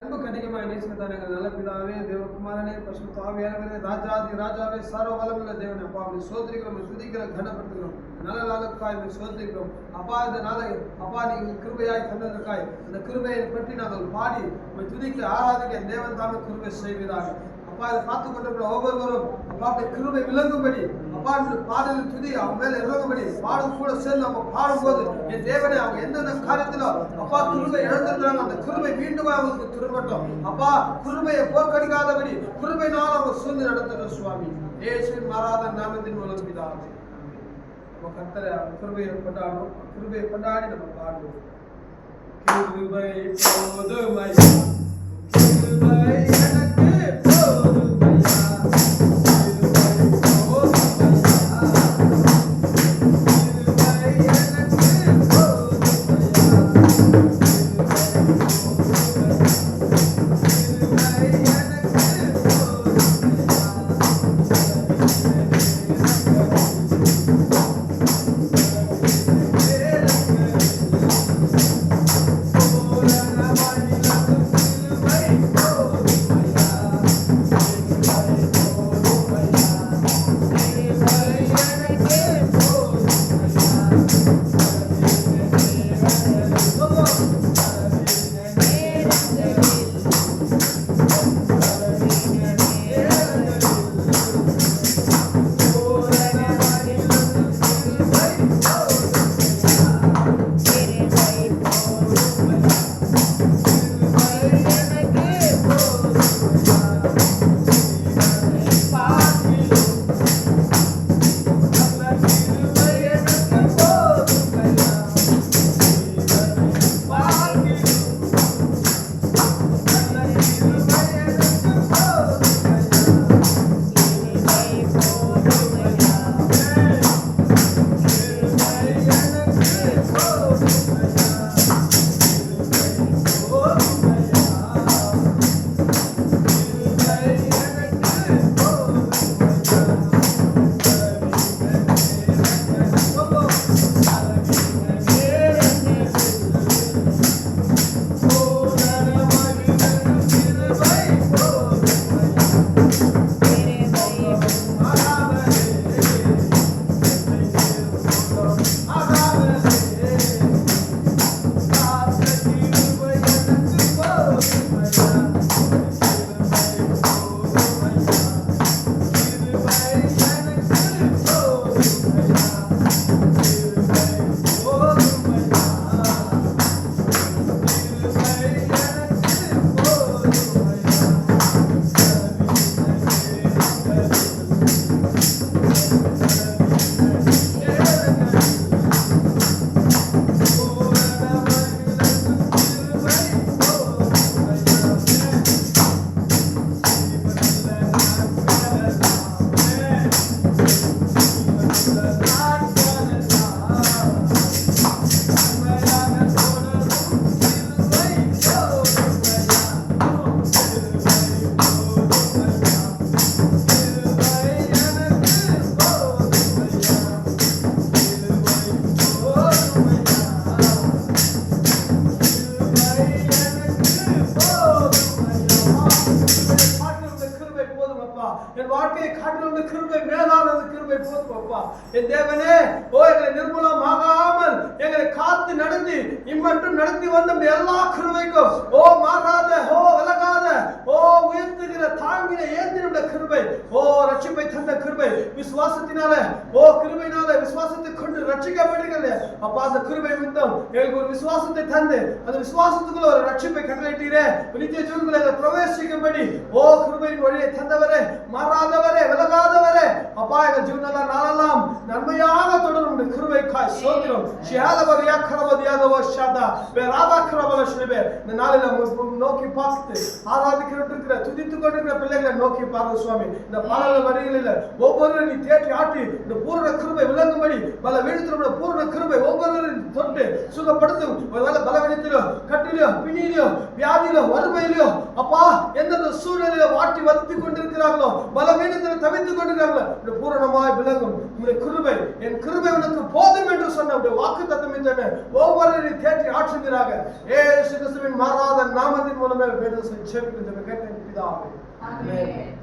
அன்புக்கு அதிகமாக நேசிக்கத்தான எங்கள் நல்ல பிதாவே, தேவகுமாரனே, பரிசுத்த ஆவியானவரே, ராஜாதி ராஜாவே, சர்வ வல்லமையுள்ள தேவனே, அப்பா உம்மை சோதரிக்கிறோம், துதிக்கிறோம், கனப்படுத்துகிறோம். நல்ல நாளுக்காய் உம்மை சோதரிக்கிறோம். அப்பா இந்த நாளை அப்பா நீங்கள் கிருபையாய் தந்ததற்காய் அந்த கிருபையை பற்றி நாங்கள் பாடி உம்மை துதிக்க ஆராதிக்க தேவன் தாமே கிருபை செய்வதாக. அப்பா இதை பார்த்து கொண்டிருக்கிற ஒவ்வொருவரும் அப்பா அப்படி கிருபை விளங்கும்படி அப்பா பாடலில் துதி அவங்க மேல இறங்கும்படி பாடும் கூட சேர்ந்து அவங்க பாடும்போது என் தேவனே அவங்க எந்தெந்த காரியத்திலும் அப்பா கிருபை இழந்திருக்கிறாங்க அந்த கிருபை மீண்டும் அவங்களுக்கு திரும்பட்டும். அப்பா கிருபையை போர்க்கடிக்காதபடி கிருபையினால் அவங்க சூழ்ந்து நடத்துகிற சுவாமி இயேசுவின் மாறாத நாமத்தின் மூலம் பிதாவே. நம்ம கர்த்தரை கிருபையை கொண்டாடுவோம். கிருபையை கொண்டாடி நம்ம பாடுவோம். கிருபை போதுமையா, கிருபை எனக்கு போதுமையா, என் வாழ்க்கையை காட்டிலும் கிருபை மேலானது கிருபை போதுமப்பா. என் தேவனே, ஓ எங்களை நிர்மூலமாகாமல் எங்களை காத்து நடத்தி இம்மட்டும் நடத்தி வந்த எல்லா கிருபைக்கும் ஓ மாறாத, ஓ விலகாத, ஓ உயர்த்துகிற தாங்கின ஏந்தினுடைய கிருபை, ஓ ரட்சிப்பை தந்த கிருபை, விசுவாசத்தினால ஓ கிருபையினால விசுவாசத்தை கொண்டு ரட்சிக்கப்படுகிறது அப்பா. அந்த கிருபை நிமித்தம் எங்களுக்கு ஒரு விசுவாசத்தை தந்து அந்த விசுவாசத்துக்குள்ள ஒரு ரட்சிப்பை கட்டளையிட்டீரே, நித்திய ஜீவனுக்குள்ள பிரவேசிக்கும்படி ஓ கிருபையின் வழியை தந்தவரே, மாறாதவரே, விலகாதவரே அப்பா. எங்கள் ஜீவனெல்லாம் நாளெல்லாம் நன்மையாக தொடரும் கிருபைக்காய் சோத்திரம். ஷியாலபரியா கரபதியாதவ ஷாதா வேராதா கரபல ஷ்ரிபே. இந்த நாளில நோக்கி பார்த்து ஆராதிக்கிற துதித்துக் கொண்டிருக்கிற பிள்ளைகளை நோக்கி பாருங்க சுவாமி. இந்த பாடல் வரிகளில் ஒவ்வொருவரும் நீ தேற்றி ஆட்டி இந்த பூரண கிருபை விளங்கும்படி பல வீழ்த்தினுடைய பூரண கிருபை ஒவ்வொருவரும் தொட்டு சுக சுகப்படுத்தும். ஒருவேளை பலவீனத்திலோ கட்டிலோ பிணியிலோ வியாதியிலோ வறுமையிலோ அப்பா எந்தெந்த சூழ்நிலையில வாட்டி வளர்த்து கொண்டிருக்கிறார்களோ பலவீனத்தில் தவித்துக் கொண்டிருக்கிறார்களோ இந்த பூரணமாய் விளங்கும் உங்களுடைய கிருபை, என் கிருபை உனக்கு போதும் என்று சொன்ன வாக்கு தத்தமித்தன ஒவ்வொருவரையும் தேற்றி ஆற்றுகிறாங்க. இயேசு கிறிஸ்துவின் மாறாத நாமத்தின் மூலமே வேதத்தை செபிக்கின்ற கேட்ட பிதாவே. ஆமென்.